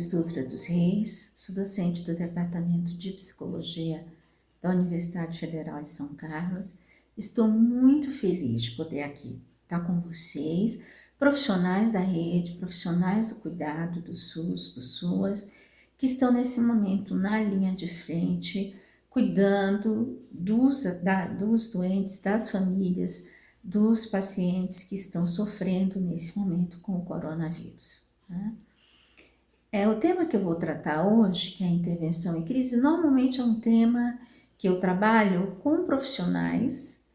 Dutra dos Reis, sou docente do Departamento de Psicologia da Universidade Federal de São Carlos. Estou muito feliz de poder aqui estar com vocês, profissionais da rede, profissionais do cuidado do SUS, do SUAS, que estão nesse momento na linha de frente, cuidando dos doentes, das famílias, dos pacientes que estão sofrendo nesse momento com o coronavírus, né? O tema que eu vou tratar hoje, que é a intervenção em crise, normalmente é um tema que eu trabalho com profissionais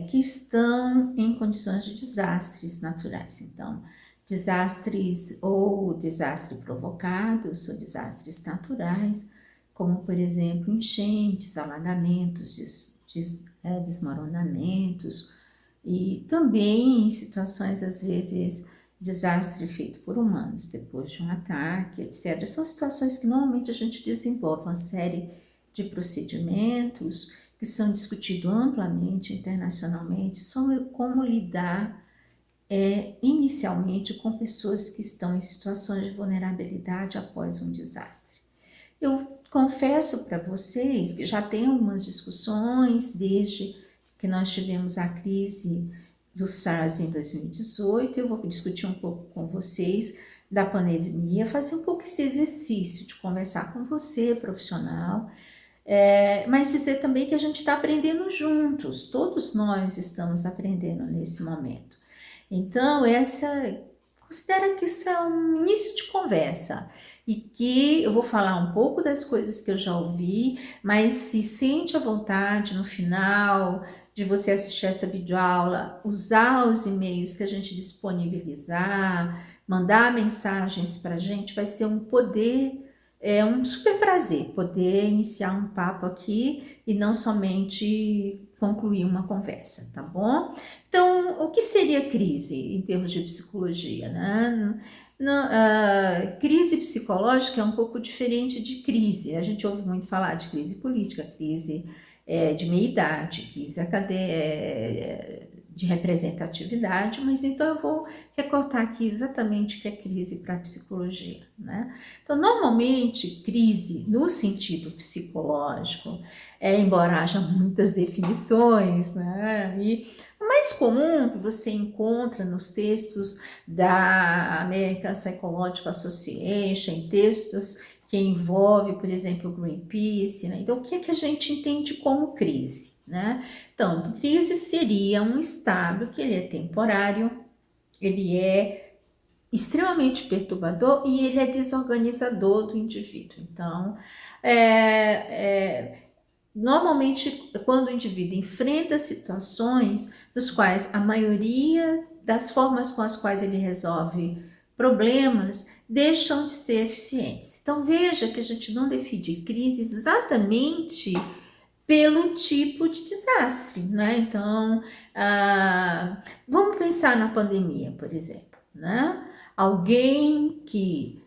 que estão em condições de desastres naturais. Então, desastres ou desastre provocados ou desastres naturais, como, por exemplo, enchentes, alagamentos, desmoronamentos, e também em situações, às vezes, desastre feito por humanos, depois de um ataque, etc. São situações que normalmente a gente desenvolve uma série de procedimentos que são discutidos amplamente internacionalmente sobre como lidar inicialmente com pessoas que estão em situações de vulnerabilidade após um desastre. Eu confesso para vocês que já tem algumas discussões desde que nós tivemos a crise do SARS em 2018, eu vou discutir um pouco com vocês da pandemia, fazer um pouco esse exercício de conversar com você, profissional, mas dizer também que a gente está aprendendo juntos, todos nós estamos aprendendo nesse momento. Então, considera que isso é um início de conversa e que eu vou falar um pouco das coisas que eu já ouvi, mas se sente à vontade no final de você assistir essa videoaula, usar os e-mails que a gente disponibilizar, mandar mensagens para a gente, vai ser um super prazer poder iniciar um papo aqui e não somente concluir uma conversa, tá bom? Então, o que seria crise em termos de psicologia, né? Crise psicológica é um pouco diferente de crise. A gente ouve muito falar de crise política, crise de meia-idade, crise de representatividade, mas então eu vou recortar aqui exatamente o que é crise para a psicologia, né? Então, normalmente, crise no sentido psicológico, embora haja muitas definições, né? E o mais comum que você encontra nos textos da American Psychological Association, textos que envolvem, por exemplo, Greenpeace, né? Então, o que é que a gente entende como crise, né? Então, crise seria um estado que ele é temporário, ele é extremamente perturbador e ele é desorganizador do indivíduo. Então, normalmente, quando o indivíduo enfrenta situações nos quais a maioria das formas com as quais ele resolve problemas deixam de ser eficientes. Então, veja que a gente não define crise exatamente pelo tipo de desastre, né? Então, vamos pensar na pandemia, por exemplo, né? Alguém que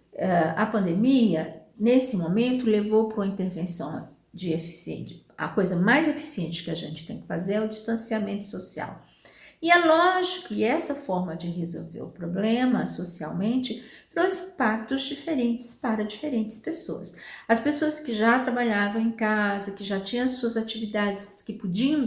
a pandemia, nesse momento, levou para uma intervenção de eficiente. A coisa mais eficiente que a gente tem que fazer é o distanciamento social. E é lógico que essa forma de resolver o problema socialmente trouxe impactos diferentes para diferentes pessoas. As pessoas que já trabalhavam em casa, que já tinham suas atividades, que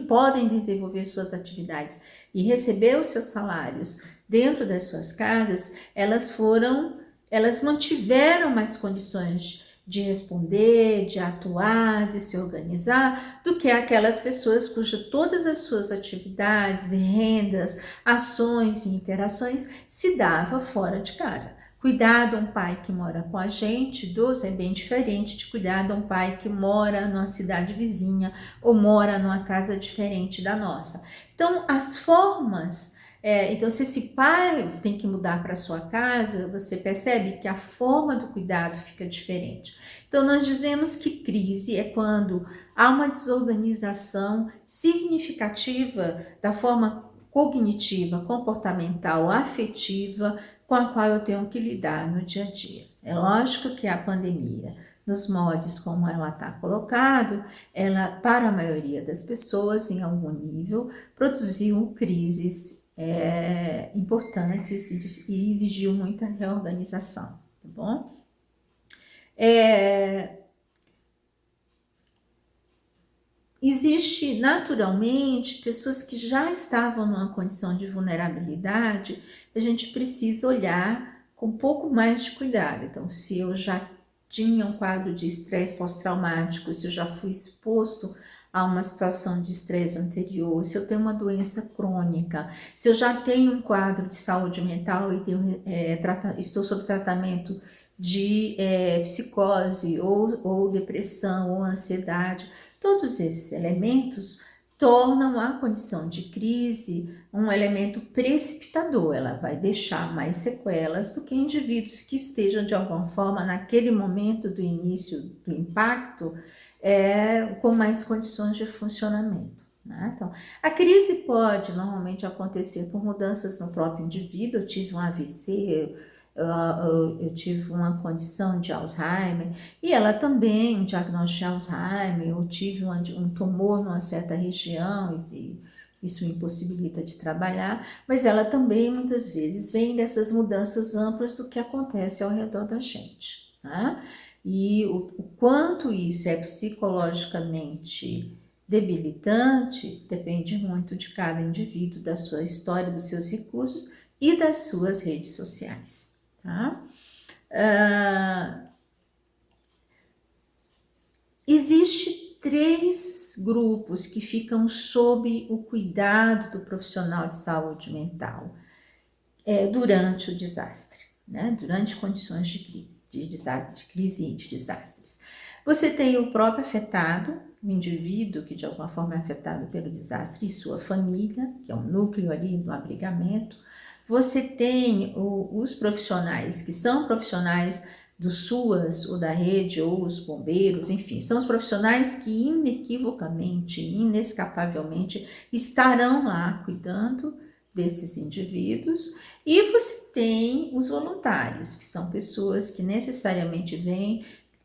podem desenvolver suas atividades e receber os seus salários dentro das suas casas, elas mantiveram mais condições de responder, de atuar, de se organizar, do que aquelas pessoas cujas todas as suas atividades, rendas, ações e interações se dava fora de casa. Cuidar de um pai que mora com a gente, idoso, é bem diferente de cuidar de um pai que mora numa cidade vizinha ou mora numa casa diferente da nossa. Então, as formas... Então, se esse pai tem que mudar para sua casa, você percebe que a forma do cuidado fica diferente. Então, nós dizemos que crise é quando há uma desorganização significativa da forma cognitiva, comportamental, afetiva com a qual eu tenho que lidar no dia a dia. É lógico que a pandemia, nos moldes como ela está colocado, ela, para a maioria das pessoas, em algum nível, produziu crises importantes e exigiu muita reorganização, tá bom? Existe naturalmente pessoas que já estavam numa condição de vulnerabilidade, a gente precisa olhar com um pouco mais de cuidado. Então, se eu já tinha um quadro de estresse pós-traumático, se eu já fui exposto a uma situação de estresse anterior, se eu tenho uma doença crônica, se eu já tenho um quadro de saúde mental e estou sob tratamento de psicose ou depressão ou ansiedade, todos esses elementos tornam a condição de crise um elemento precipitador. Ela vai deixar mais sequelas do que indivíduos que estejam de alguma forma naquele momento do início do impacto com mais condições de funcionamento. Né? Então, a crise pode normalmente acontecer por mudanças no próprio indivíduo. Eu tive um AVC, eu tive uma condição de Alzheimer, e ela também, um diagnóstico de Alzheimer, eu tive um tumor numa certa região e isso me impossibilita de trabalhar, mas ela também muitas vezes vem dessas mudanças amplas do que acontece ao redor da gente, né? E o quanto isso é psicologicamente debilitante depende muito de cada indivíduo, da sua história, dos seus recursos e das suas redes sociais. Tá? Existe 3 grupos que ficam sob o cuidado do profissional de saúde mental durante o desastre, né? Durante condições de crise e de desastres. Você tem o próprio afetado, o indivíduo que de alguma forma é afetado pelo desastre, e sua família, que é um núcleo ali do abrigamento. Você tem os profissionais, que são profissionais do SUAS ou da rede, ou os bombeiros, enfim, são os profissionais que inequivocamente, inescapavelmente estarão lá cuidando desses indivíduos. E você tem os voluntários, que são pessoas que necessariamente vêm,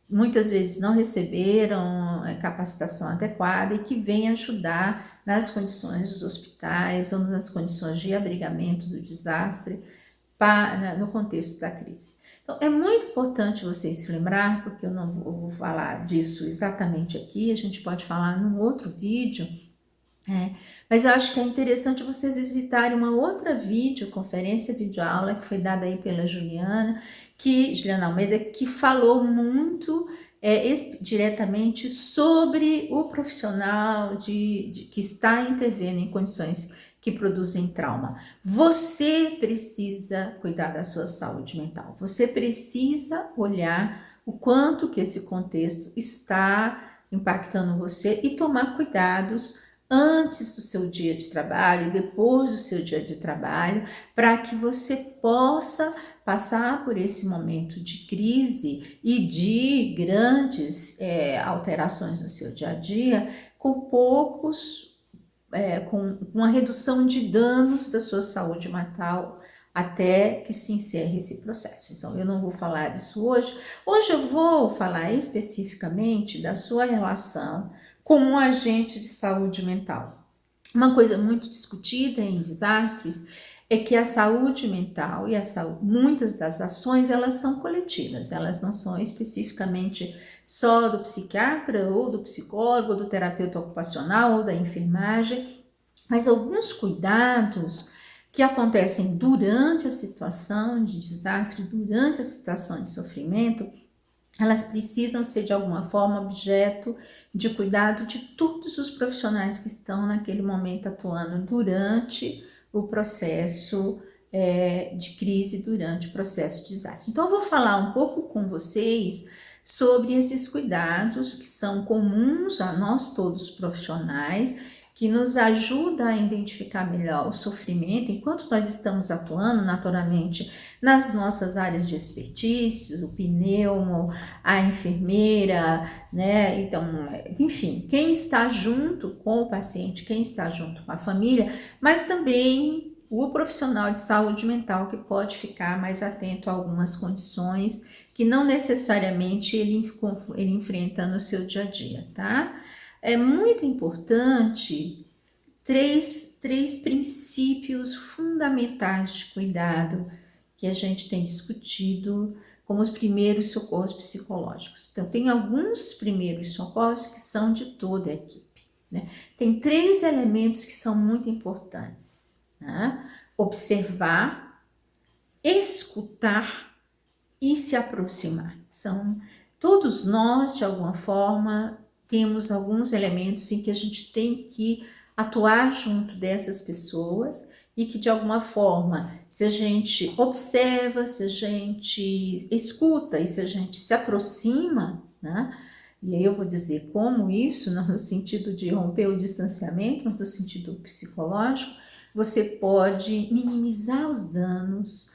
muitas vezes não receberam capacitação adequada e que vêm ajudar nas condições dos hospitais ou nas condições de abrigamento do desastre no contexto da crise. Então, é muito importante vocês se lembrar, porque eu não vou falar disso exatamente aqui, a gente pode falar num outro vídeo, mas eu acho que é interessante vocês visitarem uma outra videoconferência, videoaula que foi dada aí pela Juliana Almeida, que falou muito diretamente sobre o profissional que está intervendo em condições que produzem trauma. Você precisa cuidar da sua saúde mental, você precisa olhar o quanto que esse contexto está impactando você e tomar cuidados antes do seu dia de trabalho e depois do seu dia de trabalho, para que você possa passar por esse momento de crise e de grandes alterações no seu dia a dia com com uma redução de danos da sua saúde mental até que se encerre esse processo. Então, eu não vou falar disso hoje. Hoje eu vou falar especificamente da sua relação com um agente de saúde mental. Uma coisa muito discutida em desastres é que a saúde mental e muitas das ações, elas são coletivas, elas não são especificamente só do psiquiatra ou do psicólogo, ou do terapeuta ocupacional ou da enfermagem, mas alguns cuidados que acontecem durante a situação de desastre, durante a situação de sofrimento, elas precisam ser de alguma forma objeto de cuidado de todos os profissionais que estão naquele momento atuando durante o processo de crise, durante o processo de desastre. Então, eu vou falar um pouco com vocês sobre esses cuidados que são comuns a nós todos profissionais, que nos ajuda a identificar melhor o sofrimento enquanto nós estamos atuando naturalmente nas nossas áreas de expertise, o pneumo, a enfermeira, né? Então, enfim, quem está junto com o paciente, quem está junto com a família, mas também o profissional de saúde mental que pode ficar mais atento a algumas condições que não necessariamente ele enfrenta no seu dia a dia, tá? É muito importante três princípios fundamentais de cuidado que a gente tem discutido como os primeiros socorros psicológicos. Então, tem alguns primeiros socorros que são de toda a equipe, né? Tem 3 elementos que são muito importantes, né? Observar, escutar e se aproximar. Todos nós, de alguma forma, temos alguns elementos em que a gente tem que atuar junto dessas pessoas e que, de alguma forma, se a gente observa, se a gente escuta e se a gente se aproxima, né? E aí eu vou dizer como isso, não no sentido de romper o distanciamento, mas no sentido psicológico, você pode minimizar os danos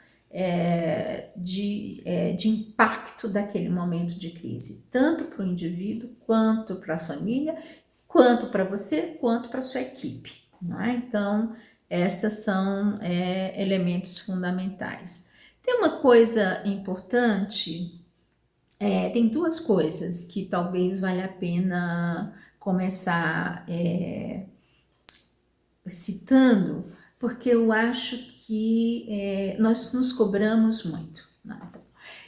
de impacto daquele momento de crise, tanto para o indivíduo, quanto para a família, quanto para você, quanto para a sua equipe. Né? Então, esses são elementos fundamentais. Tem uma coisa importante, tem 2 coisas que talvez valha a pena começar citando, porque eu acho que nós nos cobramos muito. Né? Então,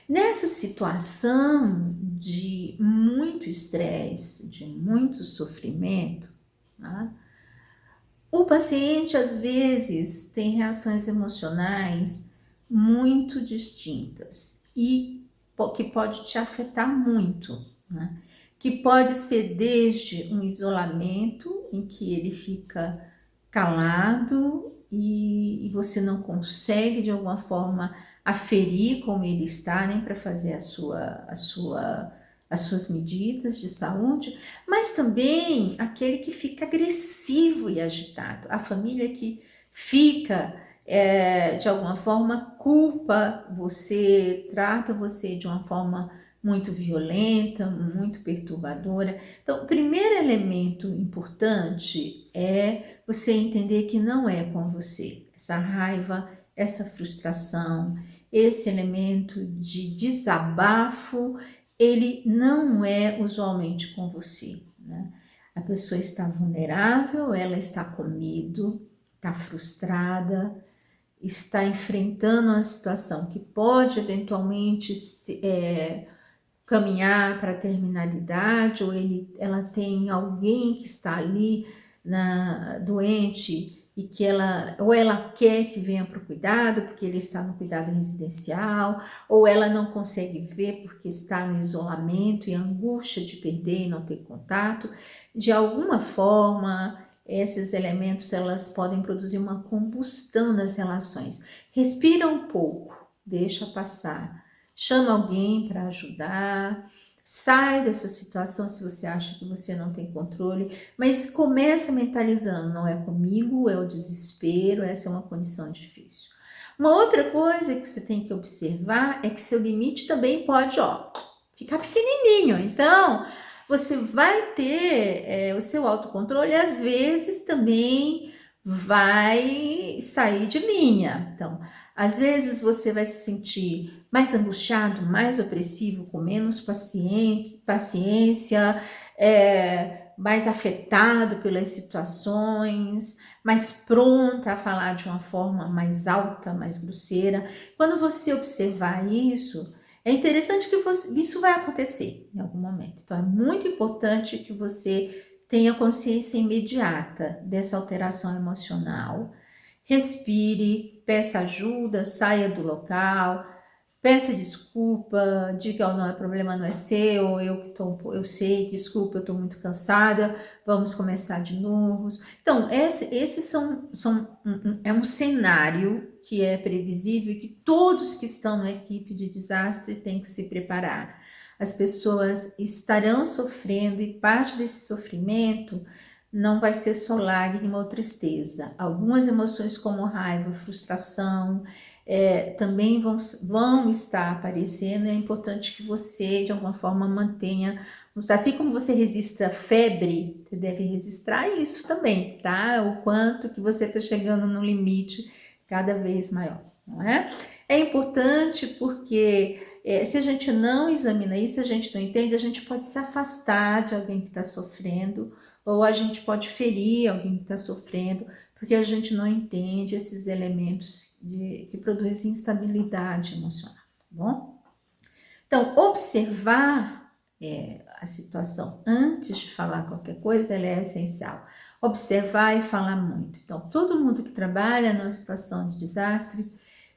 nessa situação de muito estresse, de muito sofrimento, né? O paciente às vezes tem reações emocionais muito distintas e que pode te afetar muito, né? Que pode ser desde um isolamento em que ele fica calado e você não consegue de alguma forma aferir como ele está, nem para fazer as suas medidas de saúde, mas também aquele que fica agressivo e agitado, a família que fica de alguma forma culpa você, trata você de uma forma muito violenta, muito perturbadora. Então, o primeiro elemento importante é você entender que não é com você. Essa raiva, essa frustração, esse elemento de desabafo, ele não é usualmente com você, né? A pessoa está vulnerável, ela está com medo, está frustrada, está enfrentando uma situação que pode eventualmente caminhar para a terminalidade, ou ela tem alguém que está ali doente e que ela quer que venha para o cuidado, porque ele está no cuidado residencial, ou ela não consegue ver porque está no isolamento e a angústia de perder e não ter contato. De alguma forma, esses elementos elas podem produzir uma combustão nas relações. Respira um pouco, deixa passar. Chama alguém para ajudar, sai dessa situação se você acha que você não tem controle, mas começa mentalizando, não é comigo, é o desespero, essa é uma condição difícil. Uma outra coisa que você tem que observar é que seu limite também pode, ficar pequenininho. Então, você vai ter o seu autocontrole, às vezes também vai sair de linha. Então, às vezes você vai se sentir mais angustiado, mais opressivo, com menos paciência, mais afetado pelas situações, mais pronta a falar de uma forma mais alta, mais grosseira. Quando você observar isso, é interessante que isso vai acontecer em algum momento. Então, é muito importante que você tenha consciência imediata dessa alteração emocional. Respire, peça ajuda, saia do local, peça desculpa, diga, não é problema, não é seu, eu sei, desculpa, eu estou muito cansada, vamos começar de novo. Então, esses é um cenário que é previsível e que todos que estão na equipe de desastre têm que se preparar. As pessoas estarão sofrendo e parte desse sofrimento não vai ser só lágrima ou tristeza. Algumas emoções como raiva, frustração, também vão estar aparecendo. É importante que você, de alguma forma, mantenha, assim como você registra febre, você deve registrar isso também, tá? O quanto que você está chegando no limite cada vez maior, não é? É importante porque se a gente não examina isso, a gente não entende, a gente pode se afastar de alguém que está sofrendo, ou a gente pode ferir alguém que está sofrendo, porque a gente não entende esses elementos que produzem instabilidade emocional, tá bom? Então, observar a situação antes de falar qualquer coisa, ela é essencial. Observar e falar muito. Então, todo mundo que trabalha numa situação de desastre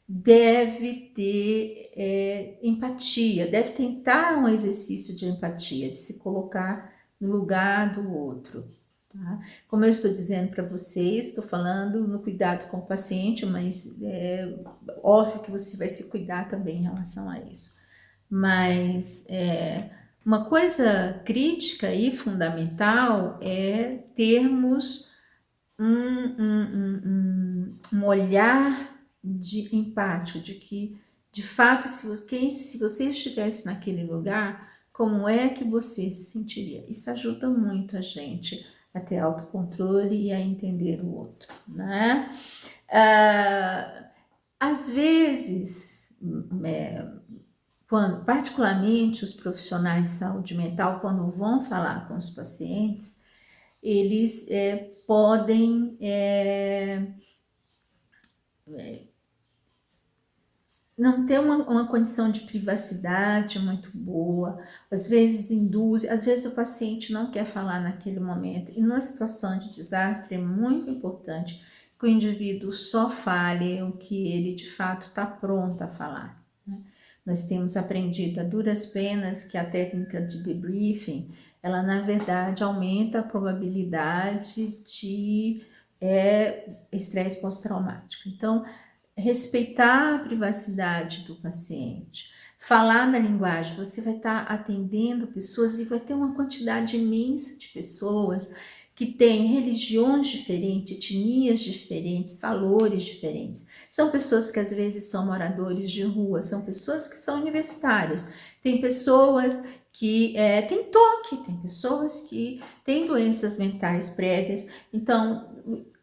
deve ter empatia, deve tentar um exercício de empatia, de se colocar no lugar do outro. Tá? Como eu estou dizendo para vocês, estou falando no cuidado com o paciente, mas é óbvio que você vai se cuidar também em relação a isso. Mas uma coisa crítica e fundamental é termos um olhar de empático, de que, de fato, se você estivesse naquele lugar, como é que você se sentiria? Isso ajuda muito a gente a ter autocontrole e a entender o outro, né? Às vezes, particularmente os profissionais de saúde mental, quando vão falar com os pacientes, eles podem não ter uma condição de privacidade muito boa, às vezes induz, às vezes o paciente não quer falar naquele momento, e numa situação de desastre é muito importante que o indivíduo só fale o que ele de fato está pronto a falar, né? Nós temos aprendido a duras penas que a técnica de debriefing, ela na verdade aumenta a probabilidade de estresse pós-traumático. Então, respeitar a privacidade do paciente, falar na linguagem, você vai estar atendendo pessoas e vai ter uma quantidade imensa de pessoas que têm religiões diferentes, etnias diferentes, valores diferentes. São pessoas que às vezes são moradores de rua, são pessoas que são universitários, tem pessoas que têm toque, tem pessoas que têm doenças mentais prévias. Então,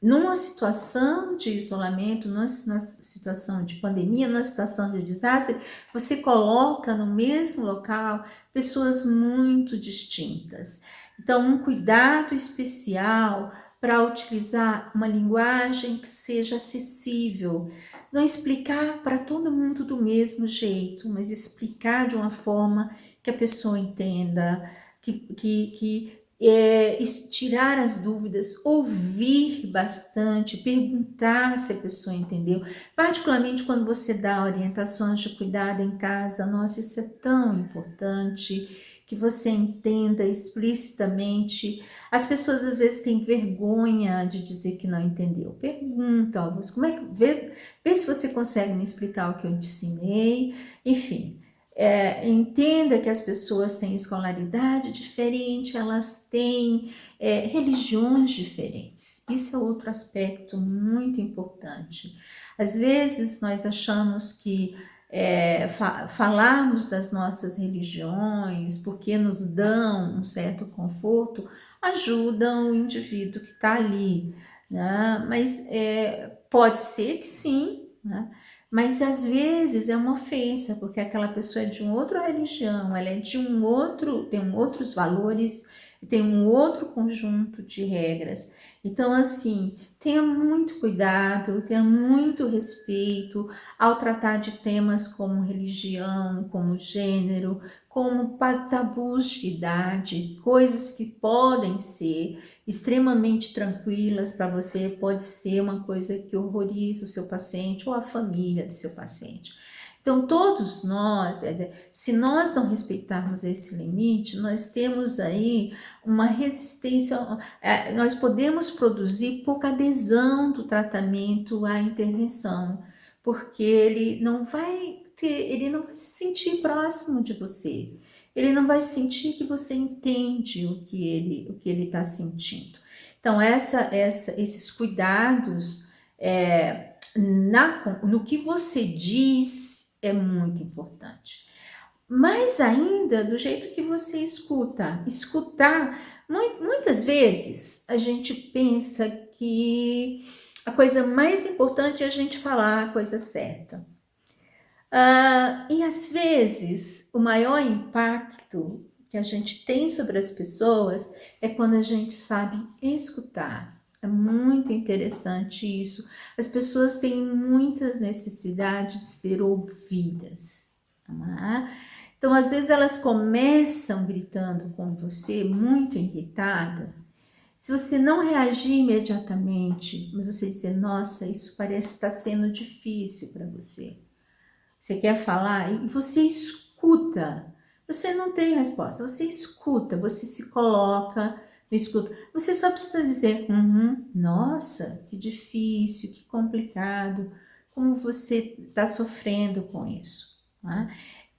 numa situação de isolamento, numa situação de pandemia, numa situação de desastre, você coloca no mesmo local pessoas muito distintas. Então, um cuidado especial para utilizar uma linguagem que seja acessível, não explicar para todo mundo do mesmo jeito, mas explicar de uma forma que a pessoa entenda, que tirar as dúvidas, ouvir bastante, perguntar se a pessoa entendeu, particularmente quando você dá orientações de cuidado em casa. Nossa, isso é tão importante, que você entenda explicitamente. As pessoas às vezes têm vergonha de dizer que não entendeu. Pergunta, ó, como é que vê se você consegue me explicar o que eu te ensinei, enfim. Entenda que as pessoas têm escolaridade diferente, elas têm religiões diferentes. Isso é outro aspecto muito importante. Às vezes nós achamos que falarmos das nossas religiões, porque nos dão um certo conforto, ajudam o indivíduo que está ali, né? Mas pode ser que sim, né? Mas às vezes é uma ofensa, porque aquela pessoa é de uma outra religião, ela é de um outro, tem outros valores, tem um outro conjunto de regras. Então, assim, tenha muito cuidado, tenha muito respeito ao tratar de temas como religião, como gênero, como tabus de idade, coisas que podem ser extremamente tranquilas para você, pode ser uma coisa que horroriza o seu paciente ou a família do seu paciente. Então, todos nós, se nós não respeitarmos esse limite, nós temos aí uma resistência, nós podemos produzir pouca adesão do tratamento à intervenção, porque ele não vai se sentir próximo de você. Ele não vai sentir que você entende o que ele está sentindo. Então, esses cuidados no que você diz é muito importante. Mais ainda do jeito que você escuta. Escutar, muitas vezes a gente pensa que a coisa mais importante é a gente falar a coisa certa. E às vezes o maior impacto que a gente tem sobre as pessoas é quando a gente sabe escutar. É muito interessante isso. As pessoas têm muitas necessidades de ser ouvidas, tá? Então, às vezes, elas começam gritando com você, muito irritada. Se você não reagir imediatamente, mas você dizer, nossa, isso parece estar sendo difícil para você. Você quer falar e você escuta. Você não tem resposta, você escuta, você se coloca, escuta. Você só precisa dizer, nossa, que difícil, que complicado, como você está sofrendo com isso. Tá?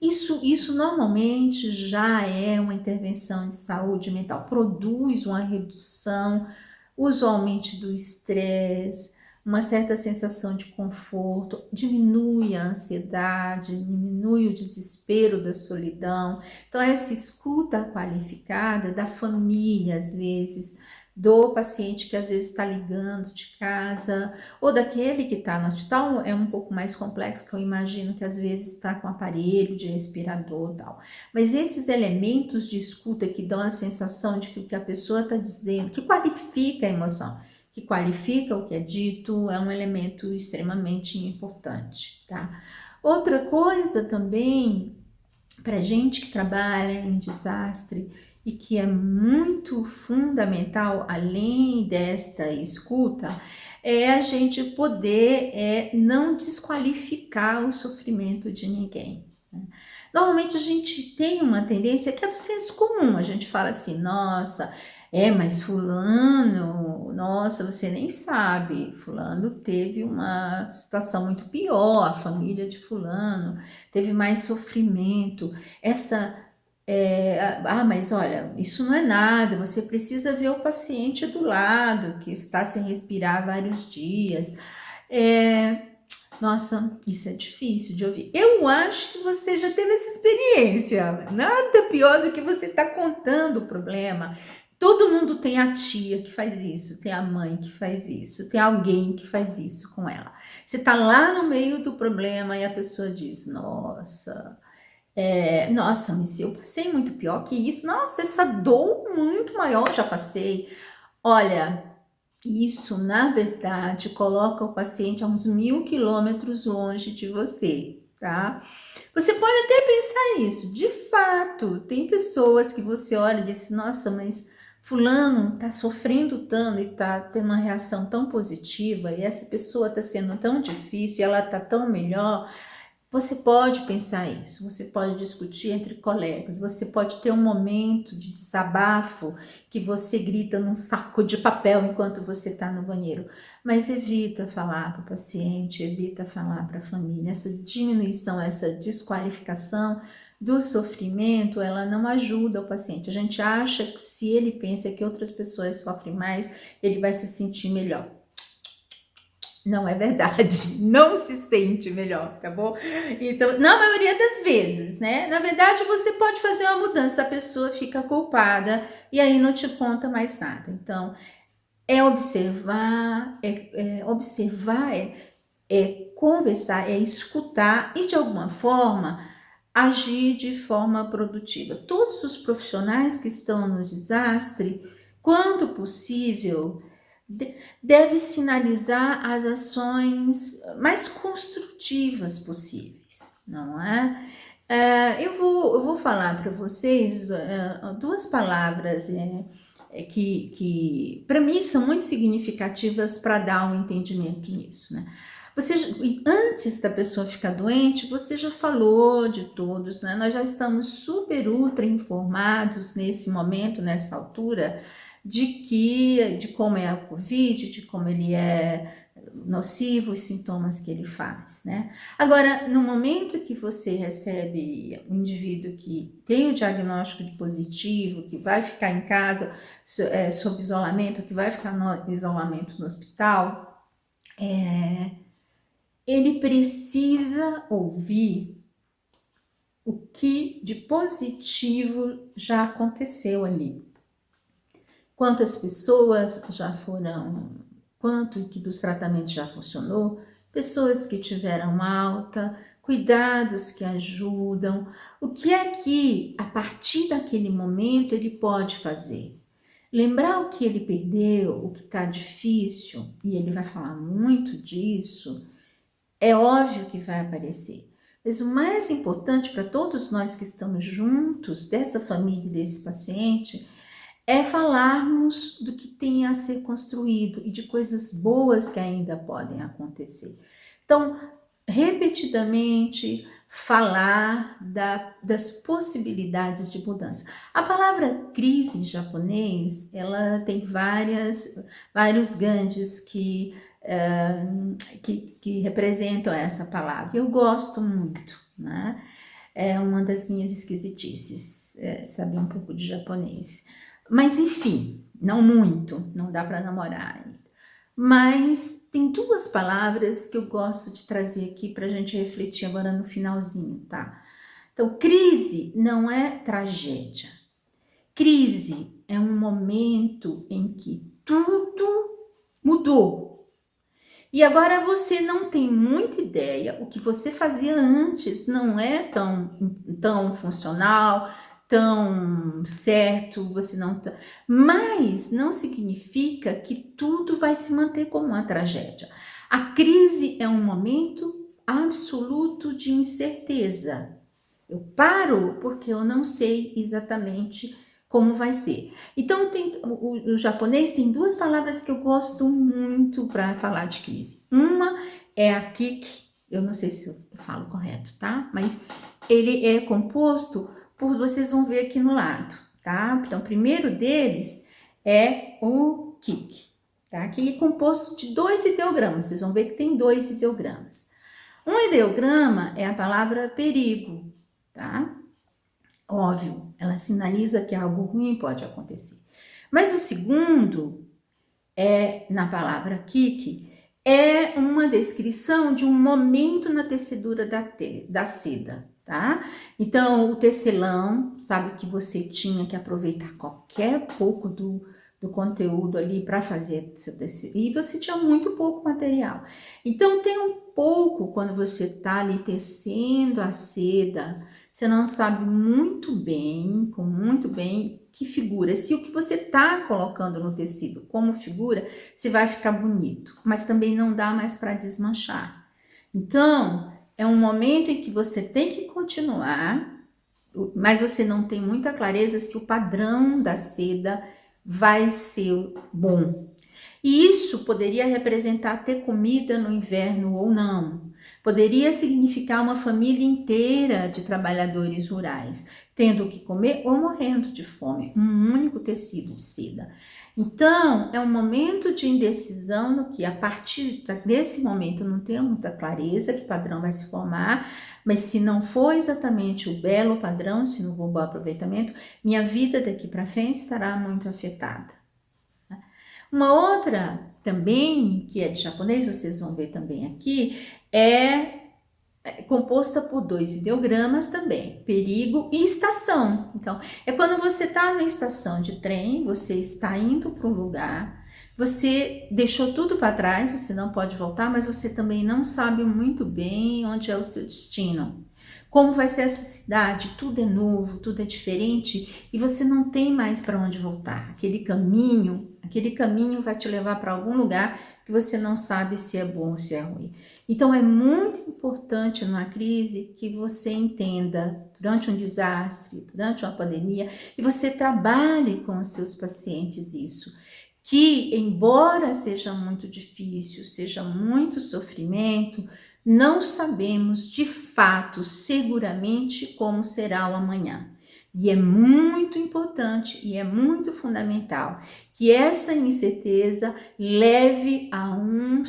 Isso normalmente já é uma intervenção de saúde mental, produz uma redução, usualmente do estresse, uma certa sensação de conforto, diminui a ansiedade, diminui o desespero da solidão. Então, essa escuta qualificada da família, às vezes, do paciente que às vezes está ligando de casa, ou daquele que está no hospital, é um pouco mais complexo, que eu imagino que às vezes está com aparelho de respirador e tal. Mas esses elementos de escuta que dão a sensação de que o que a pessoa está dizendo, que qualifica a emoção, que qualifica o que é dito, é um elemento extremamente importante, tá? Outra coisa também, para gente que trabalha em desastre e que é muito fundamental, além desta escuta, é a gente poder não desqualificar o sofrimento de ninguém. Né? Normalmente a gente tem uma tendência que é do senso comum, a gente fala assim, nossa, mas fulano, nossa, você nem sabe, fulano teve uma situação muito pior, a família de fulano teve mais sofrimento, mas olha, isso não é nada, você precisa ver o paciente do lado, que está sem respirar há vários dias. Nossa, isso é difícil de ouvir. Eu acho que você já teve essa experiência. Nada pior do que você estar contando o problema. Todo mundo tem a tia que faz isso, tem a mãe que faz isso, tem alguém que faz isso com ela. Você está lá no meio do problema e a pessoa diz, nossa, mas eu passei muito pior que isso. Nossa, essa dor muito maior eu já passei. Olha, isso, na verdade, coloca o paciente a uns 1000 quilômetros longe de você, tá? Você pode até pensar isso. De fato, tem pessoas que você olha e diz, nossa, mas fulano tá sofrendo tanto e tá tendo uma reação tão positiva e essa pessoa tá sendo tão difícil e ela tá tão melhor. Você pode pensar isso, você pode discutir entre colegas, você pode ter um momento de desabafo que você grita num saco de papel enquanto você está no banheiro, mas evita falar para o paciente, evita falar para a família. Essa diminuição, essa desqualificação do sofrimento, ela não ajuda o paciente. A gente acha que se ele pensa que outras pessoas sofrem mais, ele vai se sentir melhor. Não é verdade, não se sente melhor, tá bom? Então, na maioria das vezes, né? Na verdade, você pode fazer uma mudança, a pessoa fica culpada e aí não te conta mais nada. Então, observar, conversar, escutar e de alguma forma agir de forma produtiva. Todos os profissionais que estão no desastre, quando possível, deve sinalizar as ações mais construtivas possíveis, não é? Eu vou falar para vocês duas palavras que para mim são muito significativas para dar um entendimento nisso, né? Antes da pessoa ficar doente, você já falou de todos, né? Nós já estamos super ultra informados nesse momento, nessa altura, de como é a Covid, de como ele é nocivo, os sintomas que ele faz, né? Agora, no momento que você recebe um indivíduo que tem o diagnóstico de positivo, que vai ficar em casa sob isolamento, que vai ficar no isolamento no hospital, ele precisa ouvir o que de positivo já aconteceu ali. Quantas pessoas já foram, quanto que dos tratamentos já funcionou, pessoas que tiveram alta, cuidados que ajudam, o que é que a partir daquele momento ele pode fazer? Lembrar o que ele perdeu, o que está difícil, e ele vai falar muito disso, é óbvio que vai aparecer. Mas o mais importante para todos nós que estamos juntos, dessa família e desse paciente, é falarmos do que tem a ser construído e de coisas boas que ainda podem acontecer. Então, repetidamente, falar das possibilidades de mudança. A palavra crise em japonês, ela tem vários kanjis que representam essa palavra. Eu gosto muito, né? É uma das minhas esquisitices, saber um pouco de japonês. Mas enfim, não muito, não dá para namorar ainda. Mas tem duas palavras que eu gosto de trazer aqui para a gente refletir agora no finalzinho, tá? Então, crise não é tragédia. Crise é um momento em que tudo mudou. E agora você não tem muita ideia, o que você fazia antes não é tão funcional, tão certo, você não tá, mas não significa que tudo vai se manter como uma tragédia. A crise é um momento absoluto de incerteza. Eu paro porque eu não sei exatamente como vai ser. Então, o japonês tem duas palavras que eu gosto muito para falar de crise. Uma é a kiki, eu não sei se eu falo correto, tá? Mas ele é composto vocês vão ver aqui no lado, tá? Então, o primeiro deles é o kiki, tá? Que é composto de 2 ideogramas, vocês vão ver que tem 2 ideogramas. Um ideograma é a palavra perigo, tá? Óbvio, ela sinaliza que algo ruim pode acontecer. Mas o segundo na palavra kiki, é uma descrição de um momento na tecedura da seda, tá? Então, o tecelão, sabe que você tinha que aproveitar qualquer pouco do conteúdo ali para fazer seu tecido, e você tinha muito pouco material. Então, tem um pouco, quando você está ali tecendo a seda, você não sabe muito bem que figura. Se o que você está colocando no tecido como figura, se vai ficar bonito, mas também não dá mais para desmanchar. Então, é um momento em que você tem que continuar, mas você não tem muita clareza se o padrão da seda vai ser bom. E isso poderia representar ter comida no inverno ou não. Poderia significar uma família inteira de trabalhadores rurais, tendo o que comer ou morrendo de fome, um único tecido de seda. Então, é um momento de indecisão no que, a partir desse momento, não tenho muita clareza que padrão vai se formar, mas se não for exatamente o belo padrão, se não for um bom aproveitamento, minha vida daqui para frente estará muito afetada. Uma outra também, que é de japonês, vocês vão ver também aqui, é composta por 2 ideogramas também, perigo e estação. Então, é quando você está na estação de trem, você está indo para um lugar, você deixou tudo para trás, você não pode voltar, mas você também não sabe muito bem onde é o seu destino. Como vai ser essa cidade? Tudo é novo, tudo é diferente e você não tem mais para onde voltar. Aquele caminho vai te levar para algum lugar que você não sabe se é bom ou se é ruim. Então, é muito importante numa crise que você entenda, durante um desastre, durante uma pandemia, e você trabalhe com os seus pacientes isso. Que, embora seja muito difícil, seja muito sofrimento, não sabemos de fato, seguramente, como será o amanhã. E é muito importante e é muito fundamental que essa incerteza leve a uma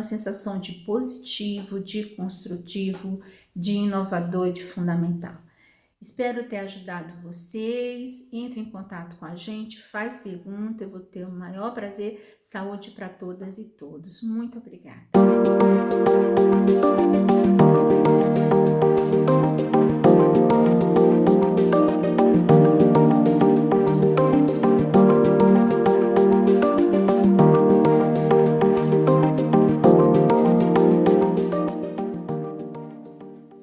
sensação de positivo, de construtivo, de inovador e de fundamental. Espero ter ajudado vocês. Entre em contato com a gente, faz pergunta, eu vou ter o maior prazer. Saúde para todas e todos. Muito obrigada.